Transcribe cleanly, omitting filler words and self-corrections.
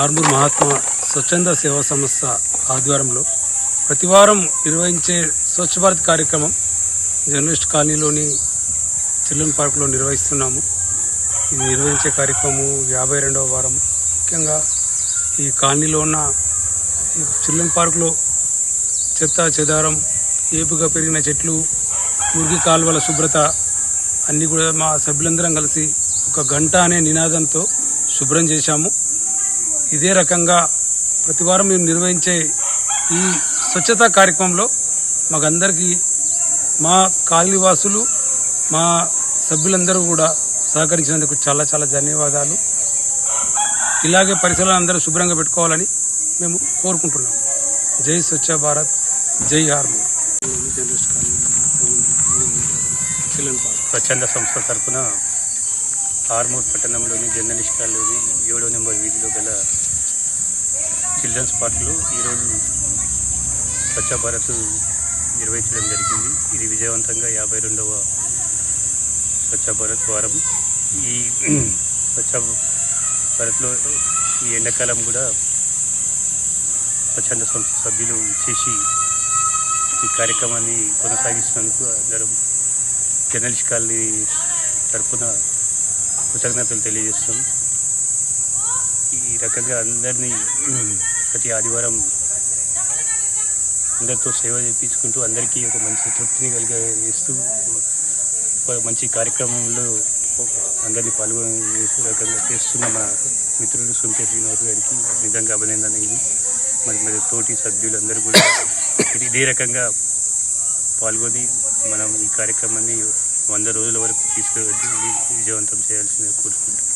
ఆర్మూర్ మహాత్మా స్వచ్ఛంద సేవా సంస్థ ఆధ్వర్యంలో ప్రతివారం నిర్వహించే స్వచ్ఛ భారత్ కార్యక్రమం జర్నలిస్ట్ కాలనీలోని చిల్డ్రన్ పార్క్లో నిర్వహిస్తున్నాము. ఇది నిర్వహించే కార్యక్రమం 52వ వారం. ముఖ్యంగా ఈ కాలనీలో ఉన్న ఈ చిల్డ్రన్ పార్క్లో చెత్త చెదారం, ఏపుగా పెరిగిన చెట్లు, మురికి కాలువల శుభ్రత అన్నీ కూడా మా సభ్యులందరం కలిసి 1 గంట అనే నినాదంతో శుభ్రం చేశాము. ఇదే రకంగా ప్రతివారం మేము నిర్వహించే ఈ స్వచ్ఛతా కార్యక్రమంలో మాకందరికీ మా కాలనీ వాసులు, మా సభ్యులందరూ కూడా సహకరించినందుకు చాలా చాలా ధన్యవాదాలు. ఇలాగే పరిసరాలను అందరూ శుభ్రంగా పెట్టుకోవాలని మేము కోరుకుంటున్నాము. జై స్వచ్ఛ భారత్, జై ఆర్మూర్. స్వచ్ఛంద సంస్థ తరఫున ఆర్మూర్ పట్టణంలోని జర్నలిస్ట్ కాలనీలోని 7వ నెంబర్ వీధిలో గల చిల్డ్రన్స్ పార్క్లో ఈరోజు స్వచ్ఛ భారత్ నిర్వహించడం జరిగింది. ఇది విజయవంతంగా 52వ స్వచ్ఛ భారత్ వారం. ఈ స్వచ్ఛ భారత్లో ఈ ఎండాకాలం కూడా స్వచ్ఛంద సంస్థ సభ్యులు చేసి ఈ కార్యక్రమాన్ని కొనసాగిస్తున్నందుకు అందరం జర్నలిస్ట్ కాలనీ తరఫున కృతజ్ఞతలు తెలియజేస్తాం. ఈ రకంగా అందరినీ ప్రతి ఆదివారం అందరితో సేవ చేయించుకుంటూ అందరికీ ఒక మంచి తృప్తిని కలిగిస్తూ మంచి కార్యక్రమంలో అందరినీ పాల్గొనే రకంగా చేస్తున్న మా మిత్రులు సుంకే శ్రీనివాస్ గారికి నిజంగా అభినందనలు. మరి తోటి సభ్యులందరూ కూడా ఇదే రకంగా పాల్గొని మనం ఈ కార్యక్రమాన్ని 100 రోజుల వరకు తీసుకువెళ్ళి విజయవంతం చేయాల్సిందిగా కోరుకుంటున్నాం.